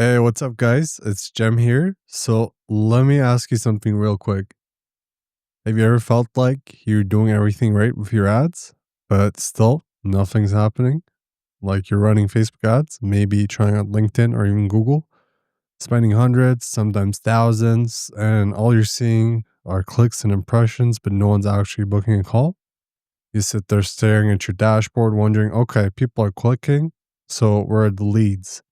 Hey, what's up, guys? It's Jem here. So, let me ask you something real quick. Have you ever felt like you're doing everything right with your ads, but still nothing's happening? Like you're running Facebook ads, maybe trying out LinkedIn or even Google, spending hundreds, sometimes thousands, and all you're seeing are clicks and impressions, but no one's actually booking a call? You sit there staring at your dashboard, wondering, okay, people are clicking, so where are the leads?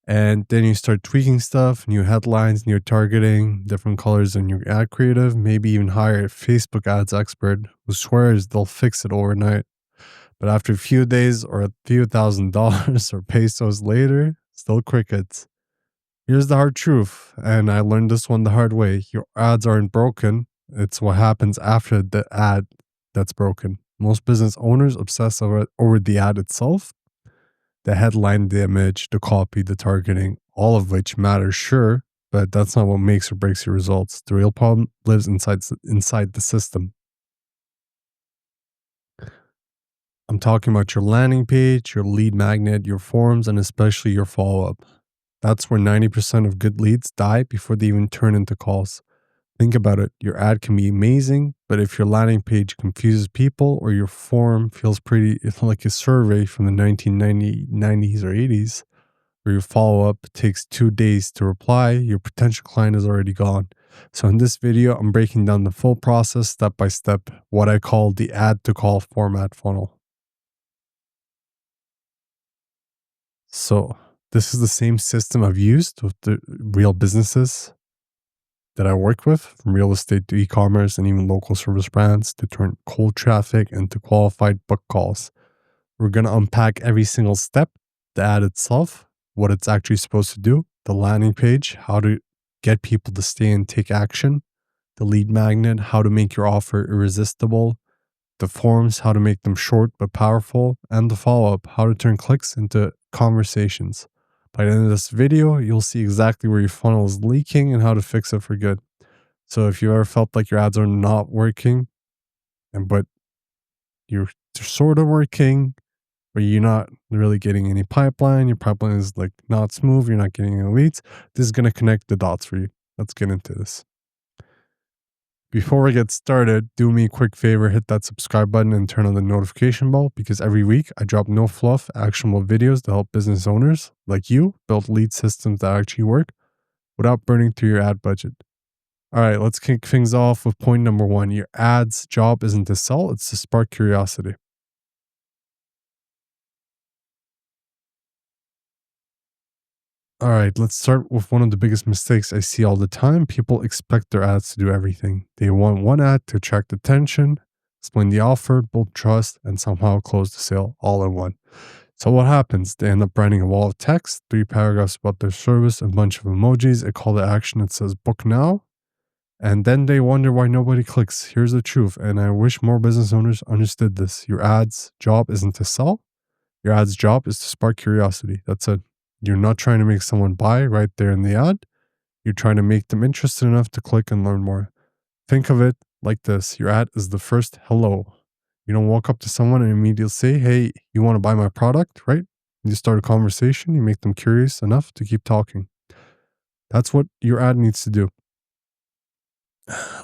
And then you start tweaking stuff, new headlines, new targeting, different colors in your ad creative, maybe even hire a Facebook ads expert who swears they'll fix it overnight. But after a few days or a few $1,000s or pesos later, still crickets. Here's the hard truth, and I learned this one the hard way. Your ads aren't broken. It's what happens after the ad that's broken. Most business owners obsess over the ad itself, the headline, the image, the copy, the targeting, all of which matters, sure, but that's not what makes or breaks your results. The real problem lives inside the system. I'm talking about your landing page, your lead magnet, your forms, and especially your follow up. That's where 90% of good leads die before they even turn into calls. Think about it. Your ad can be amazing, but if your landing page confuses people or your form feels pretty like a survey from the 1990s or 80s, or your follow up takes 2 days to reply, your potential client is already gone. So in this video, I'm breaking down the full process step by step, what I call the add to call format funnel. So this is the same system I've used with the real businesses that I work with, from real estate to e-commerce and even local service brands, to turn cold traffic into qualified book calls. We're going to unpack every single step, the ad itself, what it's actually supposed to do, the landing page, how to get people to stay and take action, the lead magnet, how to make your offer irresistible, the forms, how to make them short but powerful, and the follow-up, how to turn clicks into conversations. By the end of this video, you'll see exactly where your funnel is leaking and how to fix it for good. So if you ever felt like your ads are not working, but you're sort of working, but you're not really getting any pipeline, your pipeline is like not smooth, you're not getting any leads, this is going to connect the dots for you. Let's get into this. Before we get started, do me a quick favor, hit that subscribe button and turn on the notification bell, because every week I drop no fluff, actionable videos to help business owners like you build lead systems that actually work without burning through your ad budget. All right, let's kick things off with point number one. Your ad's job isn't to sell, it's to spark curiosity. All right, let's start with one of the biggest mistakes I see all the time. People expect their ads to do everything. They want one ad to attract attention, explain the offer, build trust, and somehow close the sale all in one. So what happens? They end up writing a wall of text, 3 paragraphs about their service, a bunch of emojis, a call to action that says book now, and then they wonder why nobody clicks. Here's the truth, and I wish more business owners understood this. Your ad's job isn't to sell. Your ad's job is to spark curiosity. That's it. You're not trying to make someone buy right there in the ad. You're trying to make them interested enough to click and learn more. Think of it like this. Your ad is the first hello. You don't walk up to someone and immediately say, hey, you want to buy my product, right? You start a conversation. You make them curious enough to keep talking. That's what your ad needs to do.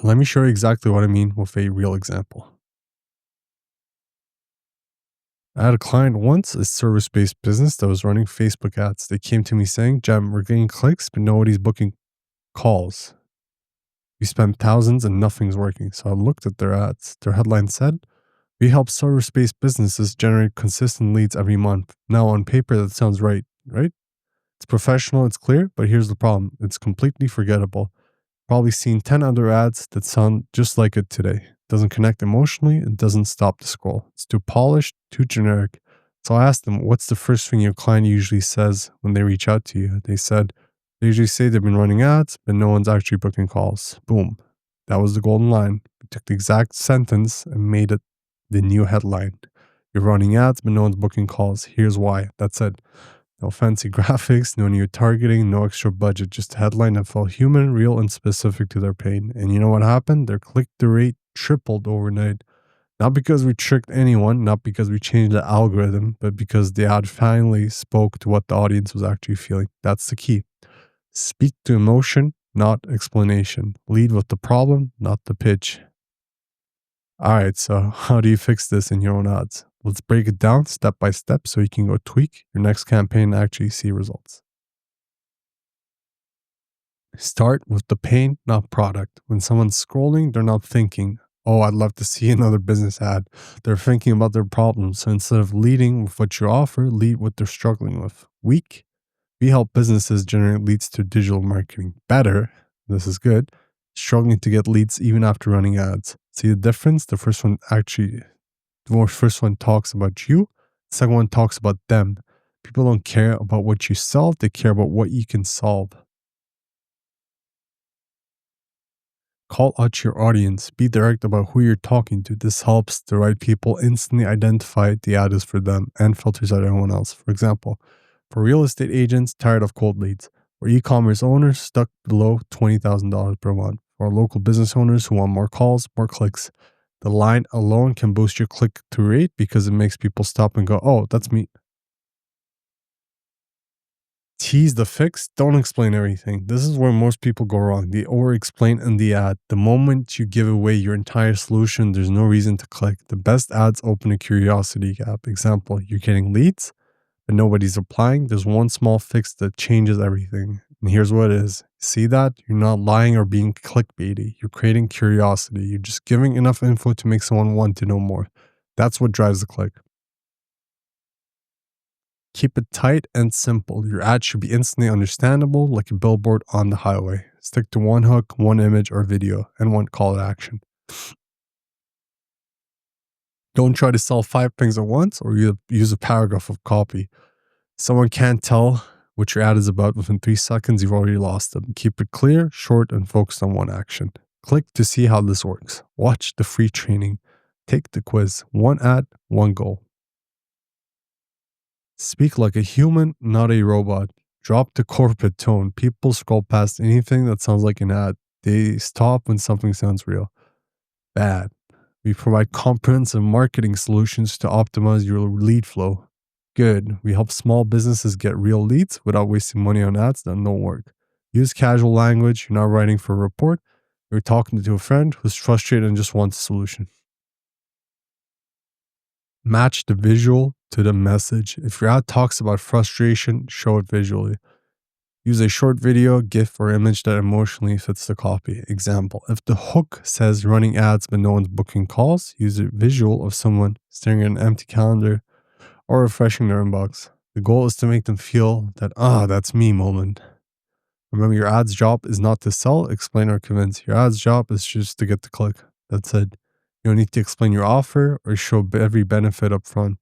Let me show you exactly what I mean with a real example. I had a client once, a service-based business that was running Facebook ads. They came to me saying, Jem, we're getting clicks, but nobody's booking calls. We spend thousands and nothing's working. So I looked at their ads. Their headline said, we help service-based businesses generate consistent leads every month. Now on paper, that sounds right? It's professional, it's clear, but here's the problem. It's completely forgettable. Probably seen 10 other ads that sound just like it today. Doesn't connect emotionally, it doesn't stop the scroll. It's too polished, too generic. So I asked them, what's the first thing your client usually says when they reach out to you? They said, they usually say they've been running ads, but no one's actually booking calls. Boom. That was the golden line. We took the exact sentence and made it the new headline. You're running ads, but no one's booking calls. Here's why. That's it. No fancy graphics, no new targeting, no extra budget, just a headline that felt human, real, and specific to their pain. And you know what happened? Their click-through rate tripled overnight. Not because we tricked anyone, not because we changed the algorithm, but because the ad finally spoke to what the audience was actually feeling. That's the key. Speak to emotion, not explanation. Lead with the problem, not the pitch. All right, so how do you fix this in your own ads? Let's break it down step by step so you can go tweak your next campaign and actually see results. Start with the pain, not product. When someone's scrolling, they're not thinking, oh, I'd love to see another business ad. They're thinking about their problems. So instead of leading with what you offer, lead what they're struggling with. Weak, we help businesses generate leads through digital marketing. Better, this is good, struggling to get leads even after running ads. See the difference? The first one talks about you. The second one talks about them. People don't care about what you solve. They care about what you can solve. Call out your audience. Be direct about who you're talking to. This helps the right people instantly identify the ad is for them and filters out everyone else. For example, for real estate agents tired of cold leads, or e-commerce owners stuck below $20,000 per month, or local business owners who want more calls, more clicks. The line alone can boost your click-through rate because it makes people stop and go, oh, that's me. Tease the fix, don't explain everything. This is where most people go wrong. They over explain in the ad. The moment you give away your entire solution, there's no reason to click. The best ads open a curiosity gap. Example, you're getting leads, but nobody's replying. There's one small fix that changes everything. And here's what it is. See that? You're not lying or being clickbaity. You're creating curiosity. You're just giving enough info to make someone want to know more. That's what drives the click. Keep it tight and simple. Your ad should be instantly understandable, like a billboard on the highway. Stick to one hook, one image or video, and one call to action. Don't try to sell 5 things at once or use a paragraph of copy. Someone can't tell what your ad is about within 3 seconds, you've already lost them. Keep it clear, short, and focused on one action. Click to see how this works. Watch the free training. Take the quiz. One ad, one goal. Speak like a human, not a robot. Drop the corporate tone. People scroll past anything that sounds like an ad. They stop when something sounds real. Bad. We provide comprehensive marketing solutions to optimize your lead flow. Good. We help small businesses get real leads without wasting money on ads that don't work. Use casual language. You're not writing for a report. You're talking to a friend who's frustrated and just wants a solution. Match the visual to the message. If your ad talks about frustration, show it visually. Use a short video, GIF, or image that emotionally fits the copy. Example, if the hook says running ads but no one's booking calls, use a visual of someone staring at an empty calendar or refreshing their inbox. The goal is to make them feel that, that's me moment. Remember, your ad's job is not to sell, explain, or convince. Your ad's job is just to get the click. That's it. You don't need to explain your offer or show every benefit up front.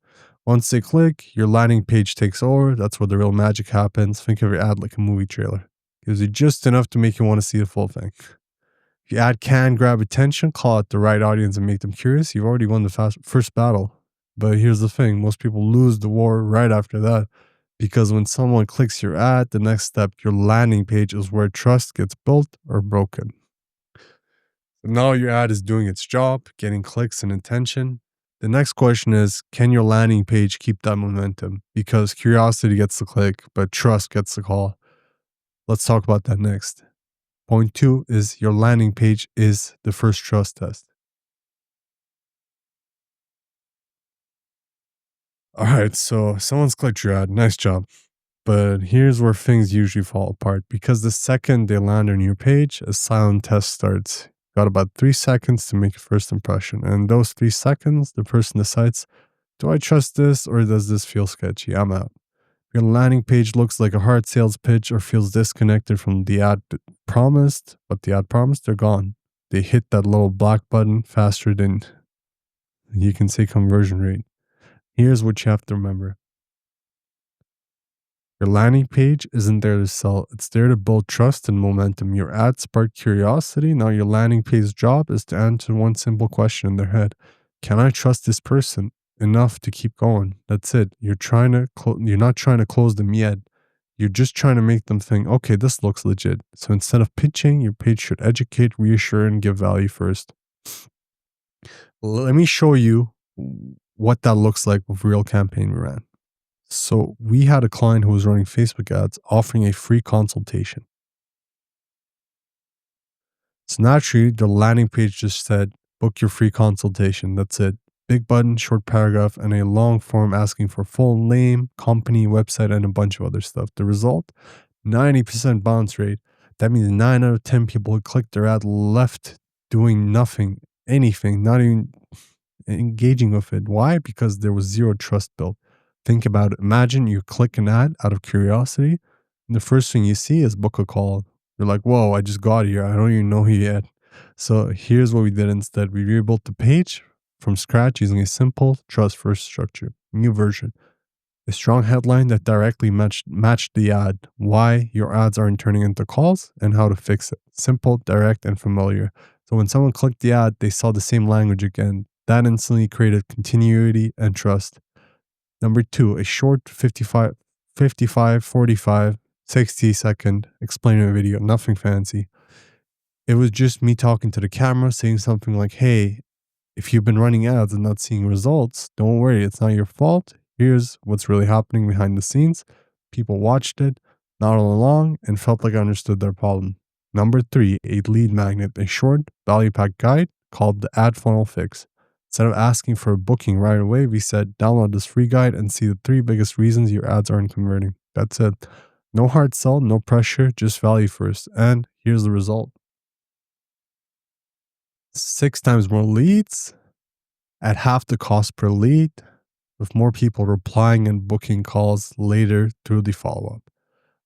Once they click, your landing page takes over. That's where the real magic happens. Think of your ad like a movie trailer. Gives you just enough to make you want to see the full thing. If your ad can grab attention, call out the right audience and make them curious, you've already won the first battle. But here's the thing. Most people lose the war right after that. Because when someone clicks your ad, the next step, your landing page, is where trust gets built or broken. Now your ad is doing its job, getting clicks and attention. The next question is, can your landing page keep that momentum? Because curiosity gets the click, but trust gets the call. Let's talk about that next. Point 2 is your landing page is the first trust test. All right, so someone's clicked your ad. Nice job. But here's where things usually fall apart, because the second they land on your page, a silent test starts. Got about 3 seconds to make a first impression. And in those 3 seconds, the person decides, do I trust this or does this feel sketchy? I'm out. If your landing page looks like a hard sales pitch or feels disconnected from the ad promised, they're gone. They hit that little black button faster than you can say conversion rate. Here's what you have to remember. Your landing page isn't there to sell. It's there to build trust and momentum. Your ad sparked curiosity. Now your landing page job is to answer one simple question in their head. Can I trust this person enough to keep going? That's it. You're not trying to close them yet. You're just trying to make them think, okay, this looks legit. So instead of pitching, your page should educate, reassure, and give value first. Let me show you what that looks like with real campaign we ran. So we had a client who was running Facebook ads offering a free consultation. So naturally, the landing page just said, book your free consultation. That's it. Big button, short paragraph, and a long form asking for full name, company, website, and a bunch of other stuff. The result, 90% bounce rate. That means 9 out of 10 people who clicked their ad left doing nothing, anything, not even engaging with it. Why? Because there was zero trust built. Think about it. Imagine you click an ad out of curiosity, and the first thing you see is book a call. You're like, whoa, I just got here. I don't even know you yet. So here's what we did instead. We rebuilt the page from scratch using a simple trust first structure. New version. A strong headline that directly matched the ad, why your ads aren't turning into calls, and how to fix it. Simple, direct, and familiar. So when someone clicked the ad, they saw the same language again. That instantly created continuity and trust. Number 2, a short 55, 45, 60-second explainer video, nothing fancy. It was just me talking to the camera, saying something like, hey, if you've been running ads and not seeing results, don't worry, it's not your fault. Here's what's really happening behind the scenes. People watched it, nodded along, and felt like I understood their problem. Number 3, a lead magnet, a short, value-packed guide called the Ad Funnel Fix. Instead of asking for a booking right away, we said, download this free guide and see the 3 biggest reasons your ads aren't converting. That's it. No hard sell, no pressure, just value first. And here's the result. 6 times more leads at half the cost per lead, with more people replying and booking calls later through the follow-up.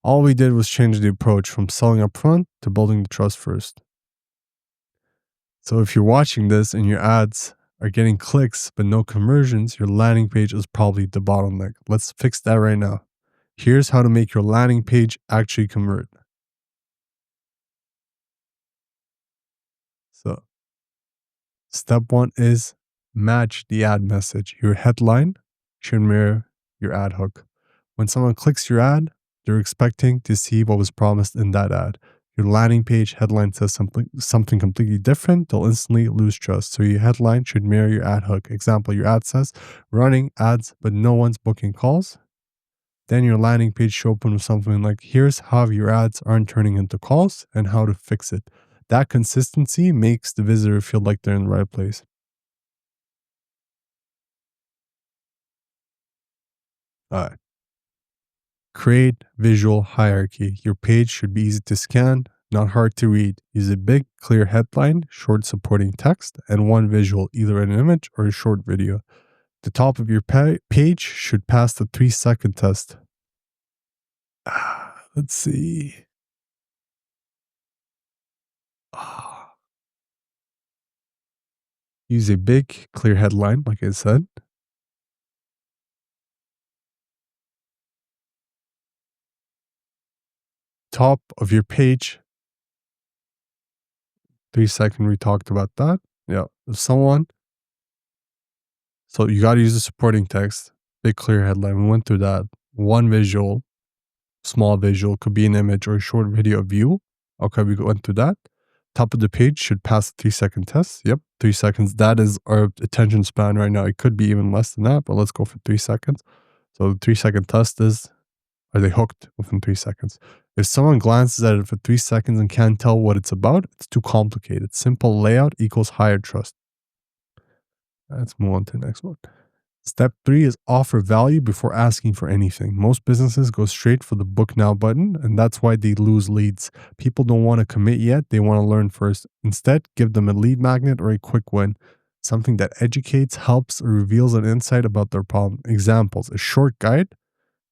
All we did was change the approach from selling up front to building the trust first. So if you're watching this and your ads are getting clicks but no conversions, your landing page is probably the bottleneck. Let's fix that right now. Here's how to make your landing page actually convert. So step 1 is match the ad message. Your headline should mirror your ad hook. When someone clicks your ad, they're expecting to see what was promised in that ad. Your landing page headline says something completely different, they'll instantly lose trust. So your headline should mirror your ad hook. Example, your ad says, running ads, but no one's booking calls. Then your landing page should open with something like, here's how your ads aren't turning into calls and how to fix it. That consistency makes the visitor feel like they're in the right place. All right. Create visual hierarchy. Your page should be easy to scan, not hard to read. Use a big, clear headline, short supporting text, and one visual, either an image or a short video. The top of your page should pass the 3-second test. Let's see. Use a big, clear headline, like I said. Top of your page, 3-second, we talked about that. Yeah, if someone, so you got to use the supporting text, big, clear headline. We went through that. One visual, small visual, could be an image or a short video view. Okay, we went through that. Top of the page should pass the 3-second test. Yep, 3 seconds. That is our attention span right now. It could be even less than that, but let's go for 3 seconds. So the 3-second test is, are they hooked within 3 seconds? If someone glances at it for 3 seconds and can't tell what it's about, it's too complicated. Simple layout equals higher trust. Let's move on to the next one. Step 3 is offer value before asking for anything. Most businesses go straight for the book now button, and that's why they lose leads. People don't want to commit yet, they want to learn first. Instead, give them a lead magnet or a quick win. Something that educates, helps, or reveals an insight about their problem. Examples, a short guide,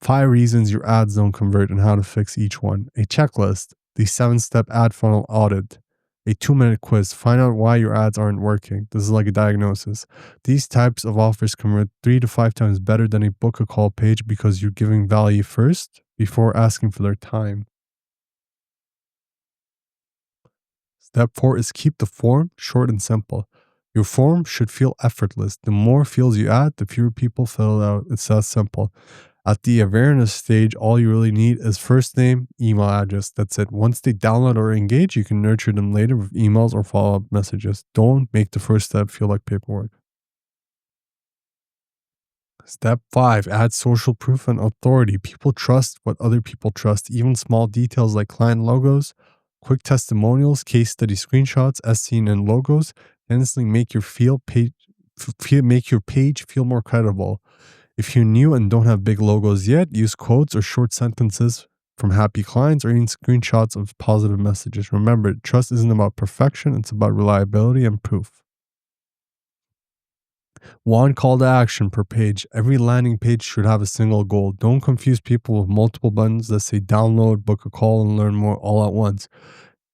5 reasons your ads don't convert and how to fix each one. A checklist, the 7-step ad funnel audit. A 2-minute quiz, find out why your ads aren't working. This is like a diagnosis. These types of offers convert 3 to 5 times better than a book a call page because you're giving value first before asking for their time. Step 4 is keep the form short and simple. Your form should feel effortless. The more fields you add, the fewer people fill it out. It's that simple. At the awareness stage, all you really need is first name, email address. That's it. Once they download or engage, you can nurture them later with emails or follow-up messages. Don't make the first step feel like paperwork. Step 5, add social proof and authority. People trust what other people trust. Even small details like client logos, quick testimonials, case study screenshots, as seen in logos, instantly make your page feel more credible. If you're new and don't have big logos yet, use quotes or short sentences from happy clients or even screenshots of positive messages. Remember, trust isn't about perfection, it's about reliability and proof. One call to action per page. Every landing page should have a single goal. Don't confuse people with multiple buttons that say download, book a call, and learn more all at once.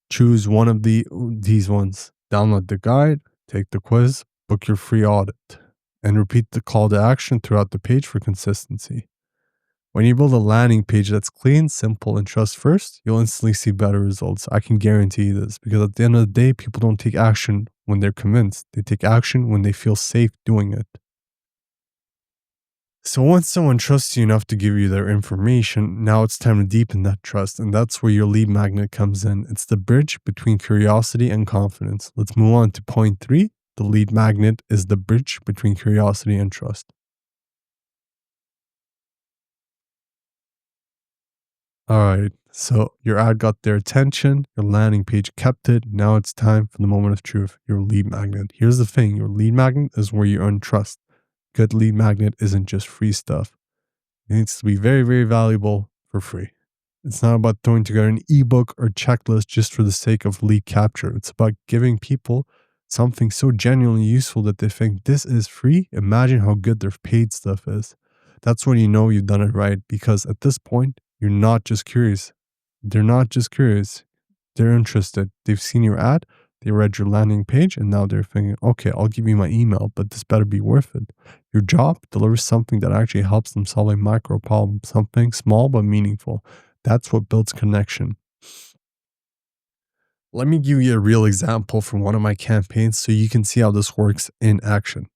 Choose one of these ones. Download the guide, take the quiz, book your free audit, and repeat the call to action throughout the page for consistency. When you build a landing page that's clean, simple, and trust first, you'll instantly see better results. I can guarantee you this because at the end of the day, people don't take action when they're convinced. They take action when they feel safe doing it. So once someone trusts you enough to give you their information, now it's time to deepen that trust. And that's where your lead magnet comes in. It's the bridge between curiosity and confidence. Let's move on to point 3. The lead magnet is the bridge between curiosity and trust. All right, so your ad got their attention, your landing page kept it. Now it's time for the moment of truth, your lead magnet. Here's the thing, your lead magnet is where you earn trust. Good lead magnet isn't just free stuff. It needs to be very, very valuable for free. It's not about throwing together an ebook or checklist just for the sake of lead capture. It's about giving people something so genuinely useful that they think this is free. Imagine how good their paid stuff is. That's when you know you've done it right because at this point, you're not just curious. They're not just curious. They're interested. They've seen your ad, they read your landing page, and now they're thinking, okay, I'll give you my email, but this better be worth it. Your job delivers something that actually helps them solve a micro problem, something small but meaningful. That's what builds connection. Let me give you a real example from one of my campaigns so you can see how this works in action.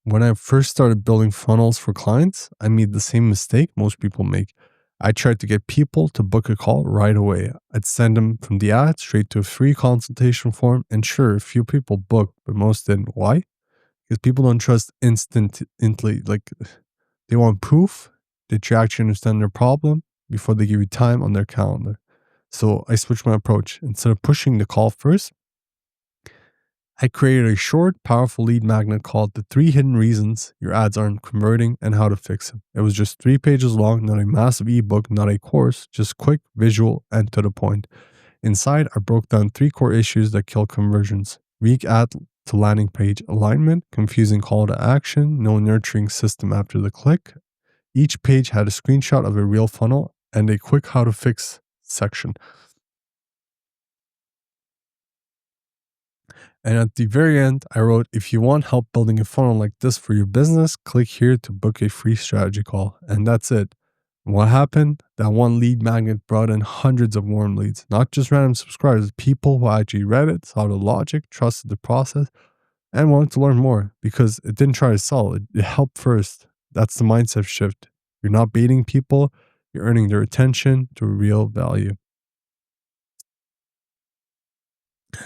When I first started building funnels for clients, I made the same mistake most people make. I tried to get people to book a call right away. I'd send them from the ad straight to a free consultation form, and sure, a few people booked, but most didn't. Why? Because people don't trust instantly. Like they want proof that you actually understand their problem before they give you time on their calendar. So I switched my approach. Instead of pushing the call first, I created a short, powerful lead magnet called The 3 Hidden Reasons Your Ads Aren't Converting and How to Fix Them. It was just 3 pages long, not a massive ebook, not a course, just quick, visual, and to the point. Inside, I broke down 3 core issues that kill conversions: weak ad to landing page alignment, confusing call to action, no nurturing system after the click. Each page had a screenshot of a real funnel and a quick how to fix section. And at the very end, I wrote, if you want help building a funnel like this for your business, click here to book a free strategy call. And that's it. What happened? That one lead magnet brought in hundreds of warm leads, not just random subscribers, people who actually read it, saw the logic, trusted the process, and wanted to learn more because it didn't try to sell. It helped first. That's the mindset shift. You're not baiting people, you're earning their attention to real value.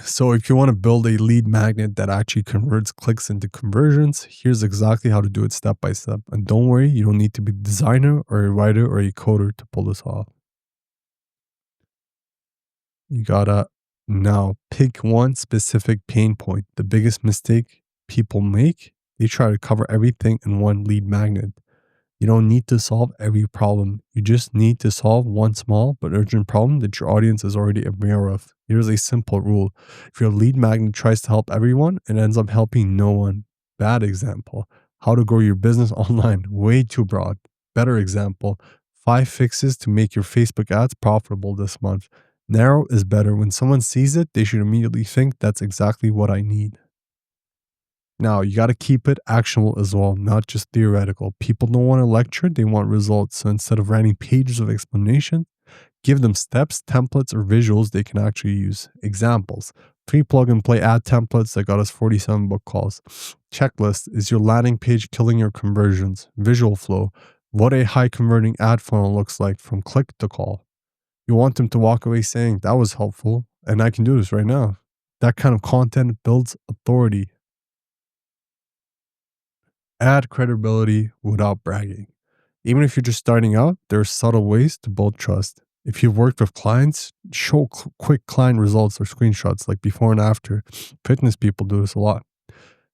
So if you want to build a lead magnet that actually converts clicks into conversions, here's exactly how to do it step by step. And don't worry, you don't need to be a designer or a writer or a coder to pull this off. You gotta now pick one specific pain point. The biggest mistake people make, they try to cover everything in one lead magnet. You don't need to solve every problem. You just need to solve one small but urgent problem that your audience is already aware of. Here's a simple rule. If your lead magnet tries to help everyone, it ends up helping no one. Bad example. How to grow your business online. Way too broad. Better example. 5 fixes to make your Facebook ads profitable this month. Narrow is better. When someone sees it, they should immediately think that's exactly what I need. Now, you got to keep it actionable as well, not just theoretical. People don't want to lecture, they want results. So instead of writing pages of explanation, give them steps, templates, or visuals they can actually use. Examples: 3 plug and play ad templates that got us 47 book calls. Checklist: is your landing page killing your conversions? Visual flow: what a high converting ad funnel looks like from click to call. You want them to walk away saying, that was helpful, and I can do this right now. That kind of content builds authority. Add credibility without bragging. Even if you're just starting out, there are subtle ways to build trust. If you've worked with clients, show quick client results or screenshots like before and after. Fitness people do this a lot.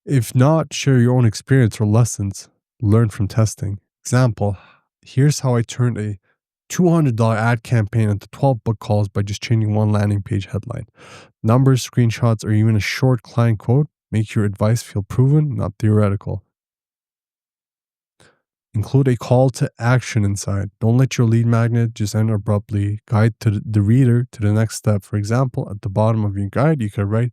If not, share your own experience or lessons. Learn from testing. Example, here's how I turned a $200 ad campaign into 12 book calls by just changing one landing page headline. Numbers, screenshots, or even a short client quote make your advice feel proven, not theoretical. Include a call to action inside. Don't let your lead magnet just end abruptly. Guide to the reader to the next step. For example, at the bottom of your guide, you could write,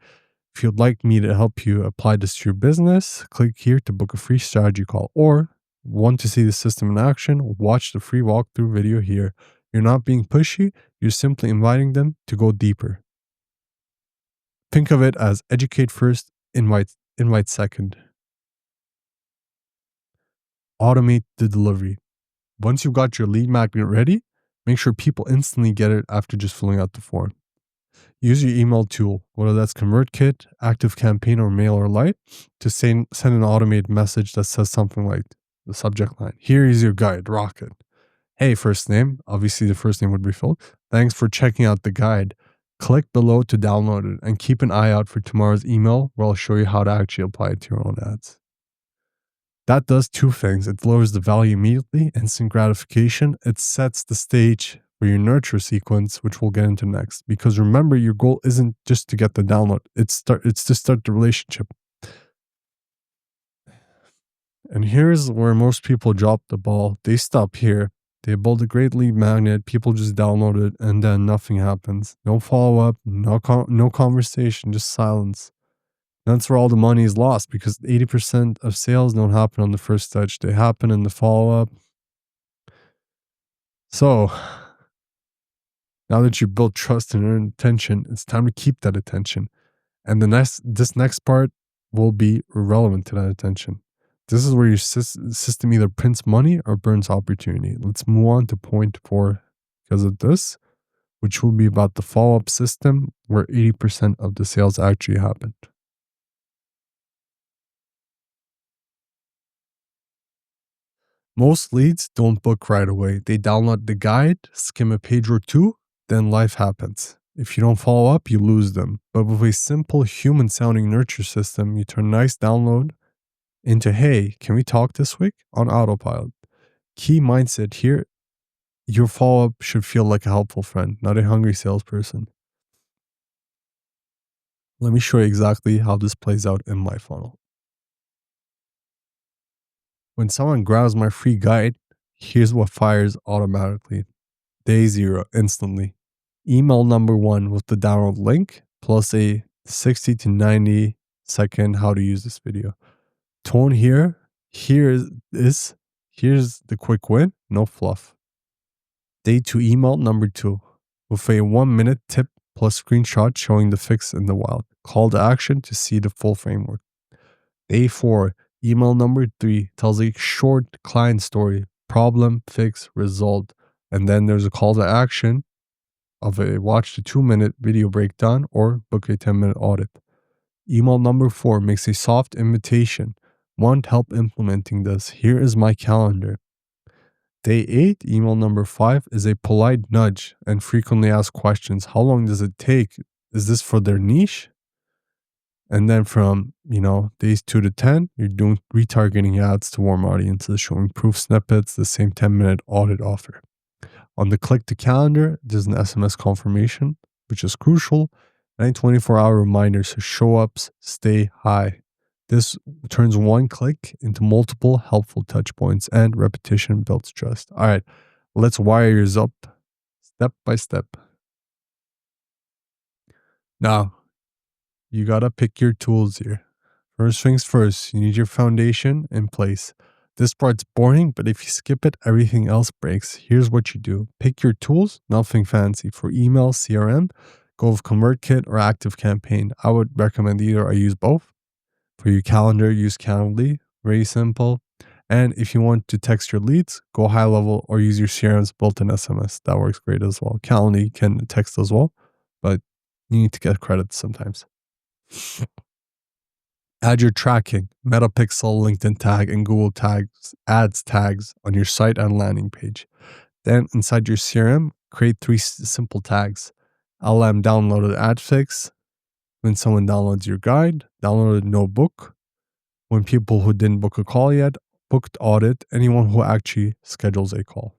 if you'd like me to help you apply this to your business, click here to book a free strategy call. Or, want to see the system in action? Watch the free walkthrough video here. You're not being pushy, you're simply inviting them to go deeper. Think of it as educate first, invite second. Automate the delivery. Once you've got your lead magnet ready, make sure people instantly get it after just filling out the form. Use your email tool, whether that's ConvertKit, ActiveCampaign, or MailerLite, to send an automated message that says something like the subject line. Here is your guide, Rocket. Hey, first name. Obviously, the first name would be Phil. Thanks for checking out the guide. Click below to download it and keep an eye out for tomorrow's email where I'll show you how to actually apply it to your own ads. That does two things. It delivers the value immediately, instant gratification. It sets the stage for your nurture sequence, which we'll get into next. Because remember, your goal isn't just to get the download. It's to start the relationship. And here's where most people drop the ball. They stop here. They build a great lead magnet. People just download it, and then nothing happens. No follow up, no conversation, just silence. That's where all the money is lost, because 80% of sales don't happen on the first touch. They happen in the follow-up. So now that you built trust and earned attention, it's time to keep that attention. And this next part will be relevant to that attention. This is where your system either prints money or burns opportunity. Let's move on to point 4 because of this, which will be about the follow-up system, where 80% of the sales actually happened. Most leads don't book right away. They download the guide, skim a page or two, then life happens. If you don't follow up, you lose them. But with a simple human sounding nurture system, you turn nice download into, hey, can we talk this week? On autopilot. Key mindset here, your follow up should feel like a helpful friend, not a hungry salesperson. Let me show you exactly how this plays out in my funnel. When someone grabs my free guide, here's what fires automatically. Day 0, instantly. Email number 1 with the download link, plus a 60 to 90 second how to use this video. Tone here, here's the quick win, no fluff. Day 2, email number 2 with a 1-minute tip plus screenshot showing the fix in the wild. Call to action to see the full framework. Day 4, email number 3 tells a short client story, problem, fix, result. And then there's a call to action of a watch the 2-minute video breakdown or book a 10-minute audit. Email number 4 makes a soft invitation. Want help implementing this? Here is my calendar. Day 8, email number 5 is a polite nudge and frequently asked questions. How long does it take? Is this for their niche? And then from, days 2 to 10, you're doing retargeting ads to warm audiences, showing proof snippets, the same 10-minute audit offer. On the click to calendar, there's an SMS confirmation, which is crucial, and a 24-hour reminder so show-ups stay high. This turns one click into multiple helpful touch points, and repetition builds trust. All right, let's wire yours up step by step. Now, you gotta pick your tools here. First things first, you need your foundation in place. This part's boring, but if you skip it, everything else breaks. Here's what you do. Pick your tools, nothing fancy. For email, CRM, go with ConvertKit or ActiveCampaign. I would recommend either. I use both. For your calendar, use Calendly. Very simple. And if you want to text your leads, go high level or use your CRM's built-in SMS. That works great as well. Calendly can text as well, but you need to get credit sometimes. Add your tracking, Metapixel, LinkedIn tag, and Google tags, ads tags on your site and landing page. Then inside your CRM, create 3 simple tags. LM downloaded ad fix. When someone downloads your guide, downloaded no book. When people who didn't book a call yet, booked audit, anyone who actually schedules a call.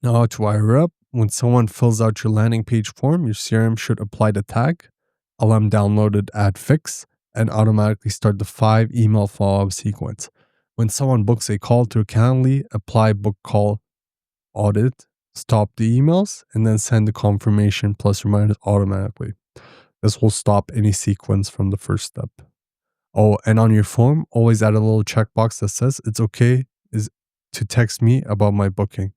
Now to wire up, when someone fills out your landing page form, your CRM should apply the tag, LM downloaded ad fix, and automatically start the 5 email follow-up sequence. When someone books a call to Calendly, apply book call audit, stop the emails, and then send the confirmation plus reminders automatically. This will stop any sequence from the first step. Oh, and on your form, always add a little checkbox that says it's okay to text me about my booking.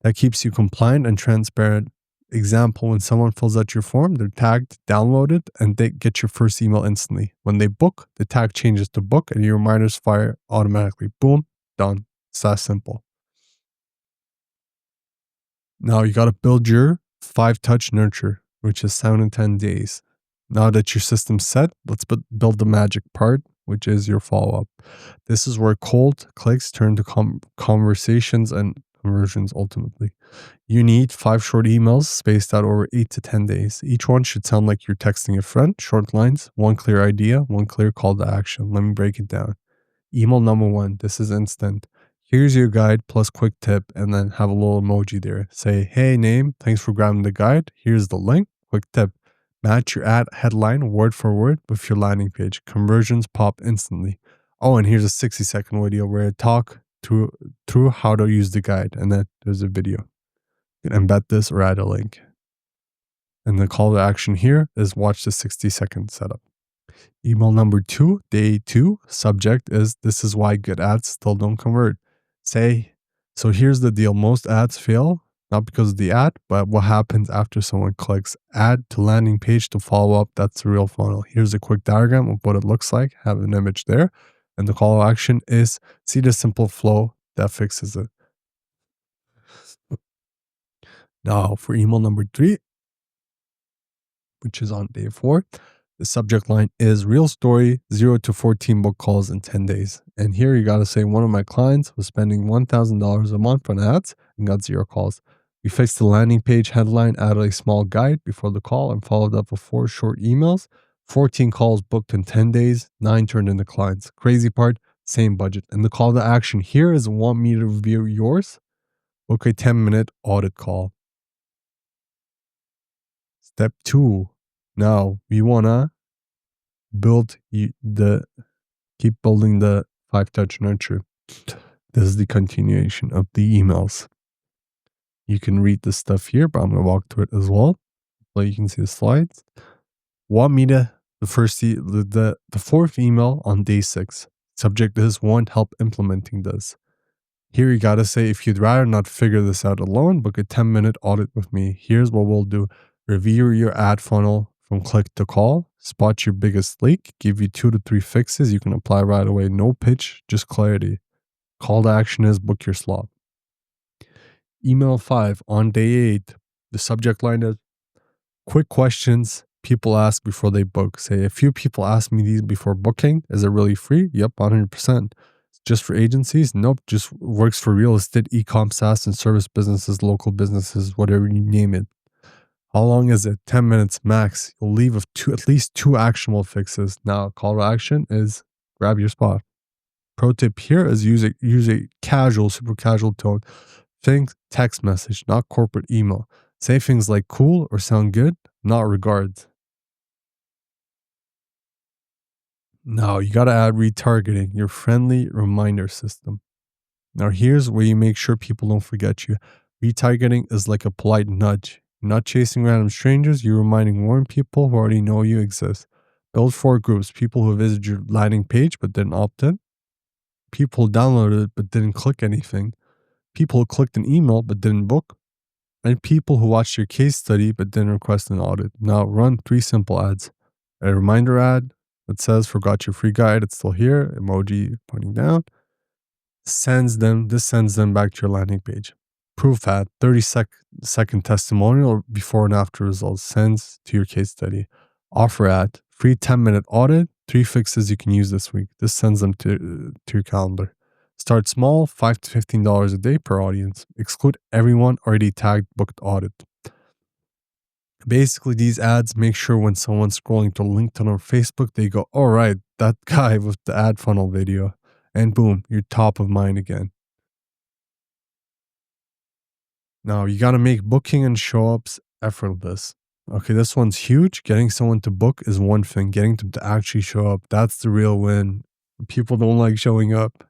That keeps you compliant and transparent. Example, when someone fills out your form, they're tagged, downloaded, and they get your first email instantly. When they book, the tag changes to book and your reminders fire automatically. Boom, done. It's that simple. Now you got to build your 5-touch nurture, which is 7 to 10 days. Now that your system's set, let's build the magic part, which is your follow-up. This is where cold clicks turn to conversations and conversions ultimately. You need 5 short emails spaced out over 8 to 10 days. Each one should sound like you're texting a friend, short lines, one clear idea, one clear call to action. Let me break it down. Email number 1, this is instant. Here's your guide plus quick tip, and then have a little emoji there. Say, hey name, thanks for grabbing the guide. Here's the link, quick tip. Match your ad headline word for word with your landing page. Conversions pop instantly. Oh, and here's a 60-second video where I talk through how to use the guide, and then there's a video. You can embed this or add a link. And the call to action here is watch the 60-second setup. Email number 2, day 2, subject is this is why good ads still don't convert. Say, so here's the deal. Most ads fail, not because of the ad, but what happens after someone clicks add to landing page to follow up. That's the real funnel. Here's a quick diagram of what it looks like. Have an image there. And the call to action is see the simple flow that fixes it. Now for email number 3, which is on day 4, the subject line is real story, 0 to 14 book calls in 10 days. And here you got to say one of my clients was spending $1,000 a month on ads and got 0 calls. We fixed the landing page headline, added a small guide before the call, and followed up with 4 short emails. 14 calls booked in 10 days, 9 turned into clients. Crazy part, same budget. And the call to action here is want me to review yours? Book a 10-minute audit call. Step 2. Now we want to keep building the 5-touch nurture. This is the continuation of the emails. You can read this stuff here, but I'm going to walk through it as well. So you can see the slides. Want me to the 4th email on day 6. Subject is want help implementing this. Here you got to say, if you'd rather not figure this out alone, book a 10-minute audit with me. Here's what we'll do. Review your ad funnel from click to call, spot your biggest leak, give you 2 to 3 fixes you can apply right away. No pitch, just clarity. Call to action is book your slot. Email 5 on day 8. The subject line is quick questions people ask before they book. Say, a few people ask me these before booking. Is it really free? Yep, 100%. Just for agencies? Nope, just works for real estate, e-com, SaaS, and service businesses, local businesses, whatever you name it. How long is it? 10 minutes max. You'll leave with at least 2 actionable fixes. Now, call to action is grab your spot. Pro tip here is use a casual, super casual tone. Think text message, not corporate email. Say things like cool or sound good, not regards. Now, you got to add retargeting, your friendly reminder system. Now, here's where you make sure people don't forget you. Retargeting is like a polite nudge. You're not chasing random strangers, you're reminding warm people who already know you exist. Build 4 groups: people who visited your landing page but didn't opt in, people who downloaded it but didn't click anything, people who clicked an email but didn't book, and people who watched your case study but didn't request an audit. Now run 3 simple ads. A reminder ad that says forgot your free guide, it's still here, emoji pointing down. This sends them back to your landing page. Proof ad, 30-second testimonial before and after results, sends to your case study. Offer ad, free 10-minute audit, 3 fixes you can use this week. This sends them to your calendar. Start small, $5 to $15 a day per audience. Exclude everyone already tagged booked audit. Basically, these ads make sure when someone's scrolling to LinkedIn or Facebook, they go, all right, that guy with the ad funnel video. And boom, you're top of mind again. Now, you got to make booking and show ups effortless. Okay, this one's huge. Getting someone to book is one thing. Getting them to actually show up, that's the real win. People don't like showing up.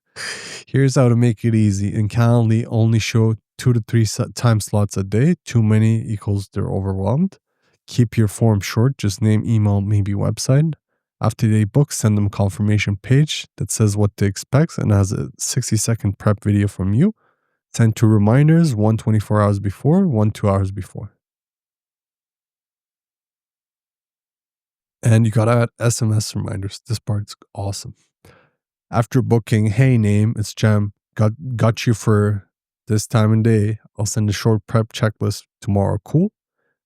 Here's how to make it easy. In Calendly, only show 2 to 3 time slots a day. Too many equals they're overwhelmed. Keep your form short. Just name, email, maybe website. After they book, send them a confirmation page that says what to expect and has a 60-second prep video from you. Send 2 reminders, one 24 hours before, one 2 hours before. And you got to add SMS reminders. This part's awesome. After booking, hey, name, it's Jam. Got you for this time and day. I'll send a short prep checklist tomorrow. Cool.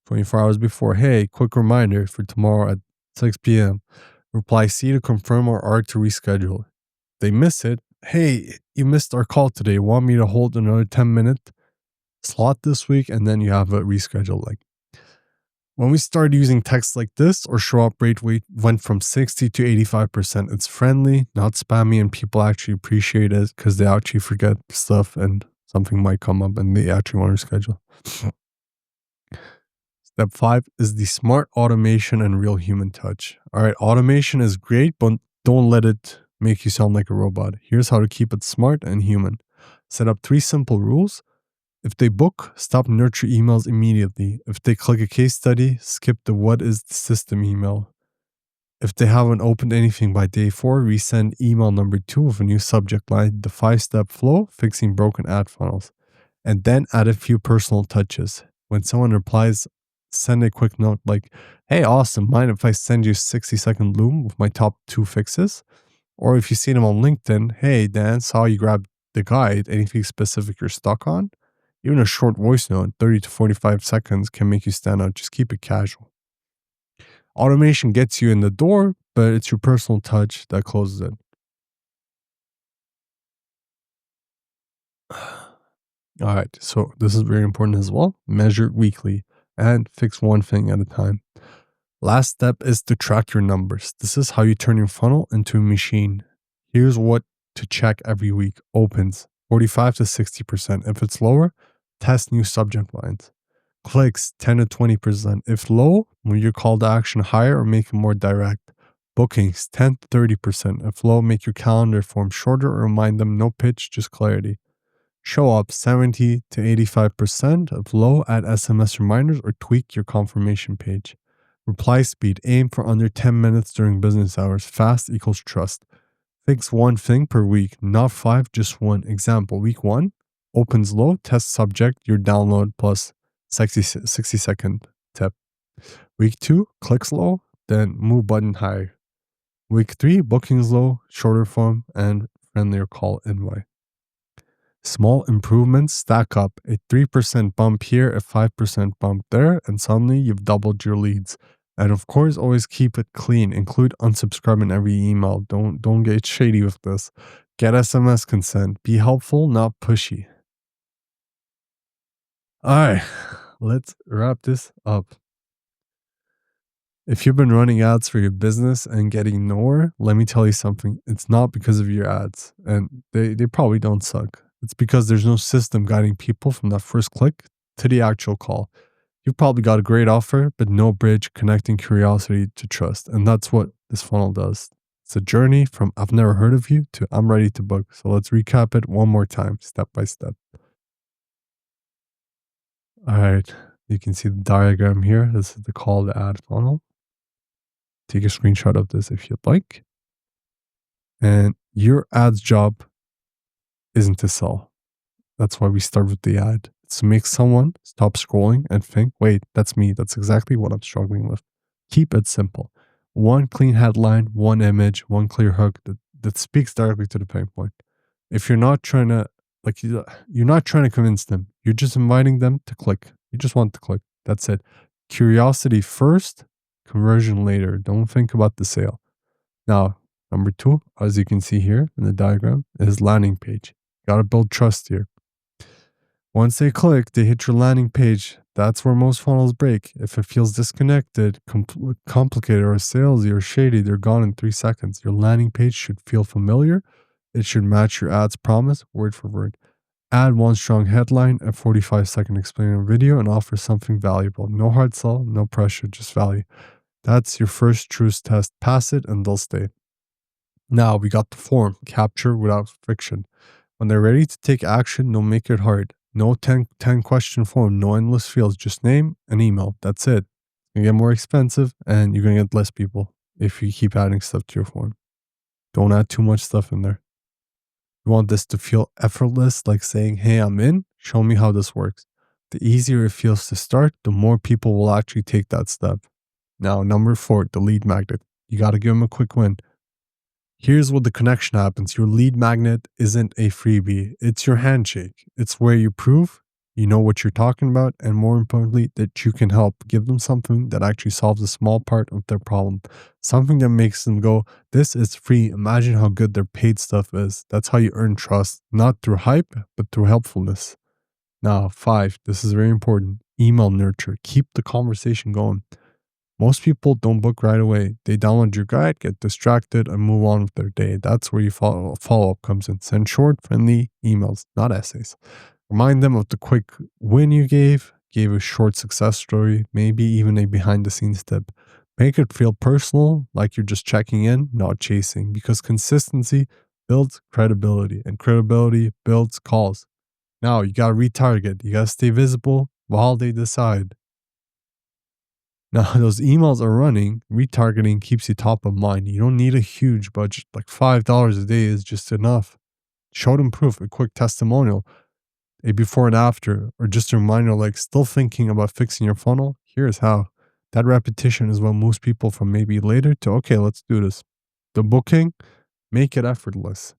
24 hours before, hey, quick reminder for tomorrow at 6 p.m. Reply C to confirm or R to reschedule. They miss it. Hey, you missed our call today. Want me to hold another 10-minute slot this week? And then you have a reschedule. Like, when we started using text like this, our show up rate went from 60 to 85%. It's friendly, not spammy, and people actually appreciate it because they actually forget stuff and something might come up and they actually want to schedule. Step 5 is the smart automation and real human touch. All right, automation is great, but don't let it make you sound like a robot. Here's how to keep it smart and human. Set up 3 simple rules. If they book, stop nurture emails immediately. If they click a case study, skip the what is the system email. If they haven't opened anything by day 4, resend email number 2 with a new subject line, the 5-step flow, fixing broken ad funnels. And then add a few personal touches. When someone replies, send a quick note like, hey, awesome, mind if I send you a 60-second loom with my top 2 fixes? Or if you see them on LinkedIn, hey, Dan, saw you grab the guide, anything specific you're stuck on? Even a short voice note, 30 to 45 seconds, can make you stand out. Just keep it casual. Automation gets you in the door, but it's your personal touch that closes it. All right, so this is very important as well. Measure weekly and fix one thing at a time. Last step is to track your numbers. This is how you turn your funnel into a machine. Here's what to check every week. Opens 45 to 60%. If it's lower, test new subject lines. Clicks 10 to 20%. If low, move your call to action higher or make it more direct. Bookings 10 to 30%. If low, make your calendar form shorter or remind them no pitch, just clarity. Show up 70 to 85%. If low, add SMS reminders or tweak your confirmation page. Reply speed, aim for under 10 minutes during business hours. Fast equals trust. Fix one thing per week, not 5, just 1. Example, week 1, opens low, test subject, your download plus 60-second tip. Week 2, clicks low, then move button higher. Week 3, bookings low, shorter form, and friendlier call invite. Small improvements stack up. A 3% bump here, a 5% bump there, and suddenly you've doubled your leads. And of course, always keep it clean. Include unsubscribe in every email. Don't get shady with this. Get SMS consent. Be helpful, not pushy. All right, let's wrap this up. If you've been running ads for your business and getting nowhere, let me tell you something. It's not because of your ads, and they probably don't suck. It's because there's no system guiding people from that first click to the actual call. You've probably got a great offer, but no bridge connecting curiosity to trust. And that's what this funnel does. It's a journey from I've never heard of you to I'm ready to book. So let's recap it one more time, step by step. All right. You can see the diagram here. This is the call to add funnel. Take a screenshot of this if you'd like. And your ads job isn't to sell. That's why we start with the ad. It's to make someone stop scrolling and think, wait, that's me. That's exactly what I'm struggling with. Keep it simple. One clean headline, one image, one clear hook that speaks directly to the pain point. If you're not trying to, you're not trying to convince them. You're just inviting them to click. You just want to click. That's it. Curiosity first, conversion later. Don't think about the sale. Now, number 2, as you can see here in the diagram, is landing page. Got to build trust here. Once they click, they hit your landing page. That's where most funnels break. If it feels disconnected, complicated, or salesy or shady, they're gone in 3 seconds. Your landing page should feel familiar. It should match your ad's promise, word for word. Add one strong headline, a 45-second explaining video, and offer something valuable. No hard sell, no pressure, just value. That's your first truth test. Pass it and they'll stay. Now we got the form, capture without friction. When they're ready to take action, don't make it hard. No 10 question form, no endless fields, just name and email. That's it. It's going to get more expensive and you're going to get less people if you keep adding stuff to your form. Don't add too much stuff in there. You want this to feel effortless, like saying, hey, I'm in, show me how this works. The easier it feels to start, the more people will actually take that step. Now, number 4, the lead magnet. You got to give them a quick win. Here's where the connection happens. Your lead magnet isn't a freebie. It's your handshake. It's where you prove you know what you're talking about, and more importantly, that you can help. Give them something that actually solves a small part of their problem. Something that makes them go, this is free. Imagine how good their paid stuff is. That's how you earn trust, not through hype, but through helpfulness. Now, 5, this is very important. Email nurture. Keep the conversation going. Most people don't book right away. They download your guide, get distracted, and move on with their day. That's where your follow-up comes in. Send short, friendly emails, not essays. Remind them of the quick win you gave a short success story, maybe even a behind-the-scenes tip. Make it feel personal, like you're just checking in, not chasing, because consistency builds credibility, and credibility builds calls. Now, you got to retarget. You got to stay visible while they decide. Now, those emails are running. Retargeting keeps you top of mind. You don't need a huge budget. Like $5 a day is just enough. Show them proof, a quick testimonial, a before and after, or just a reminder like, still thinking about fixing your funnel? Here's how. That repetition is what moves people from maybe later to, okay, let's do this. The booking, make it effortless.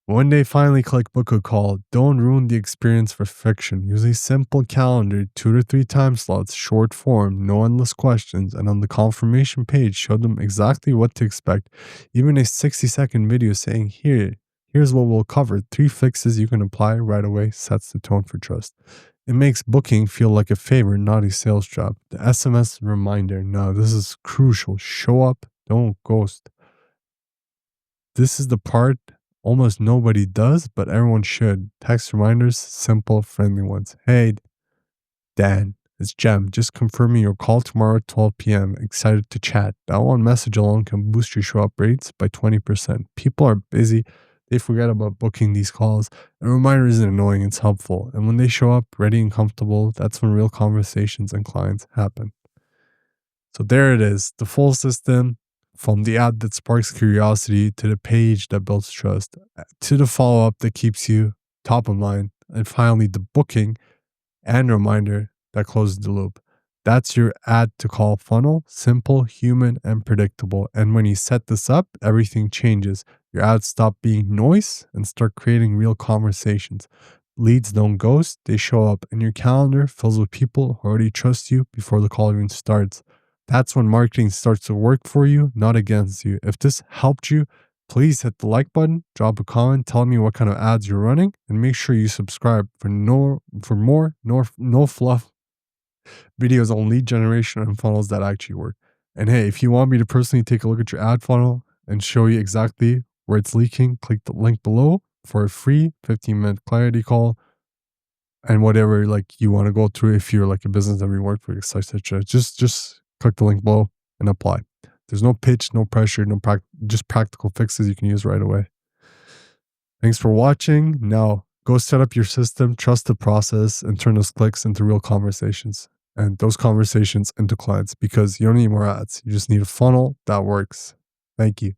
When they finally click book a call, don't ruin the experience for friction. Use a simple calendar, 2 to 3 time slots, short form, no endless questions, and on the confirmation page, show them exactly what to expect. Even a 60-second video saying, here's what we'll cover. 3 fixes you can apply right away sets the tone for trust. It makes booking feel like a favor, not a sales job. The SMS reminder. Now, this is crucial. Show up, don't ghost. This is the part almost nobody does, but everyone should. Text reminders, simple, friendly ones. Hey, Dan, it's Jem. Just confirming your call tomorrow at 12 p.m. Excited to chat. That one message alone can boost your show up rates by 20%. People are busy. They forget about booking these calls. A reminder isn't annoying, it's helpful. And when they show up ready and comfortable, that's when real conversations and clients happen. So there it is, the full system. From the ad that sparks curiosity to the page that builds trust, to the follow-up that keeps you top of mind, and finally the booking and reminder that closes the loop. That's your ad to call funnel, simple, human, and predictable. And when you set this up, everything changes. Your ads stop being noise and start creating real conversations. Leads don't ghost, they show up, and your calendar fills with people who already trust you before the call even starts. That's when marketing starts to work for you, not against you. If this helped you, please hit the like button, drop a comment, tell me what kind of ads you're running, and make sure you subscribe for more no fluff videos on lead generation and funnels that actually work. And hey, if you want me to personally take a look at your ad funnel and show you exactly where it's leaking, click the link below for a free 15-minute clarity call. And whatever like you want to go through, if you're like a business that we work for, etc. Just click the link below and apply. There's no pitch, no pressure, just practical fixes you can use right away. Thanks for watching. Now go set up your system, trust the process, and turn those clicks into real conversations, and those conversations into clients, because you don't need more ads. You just need a funnel that works. Thank you.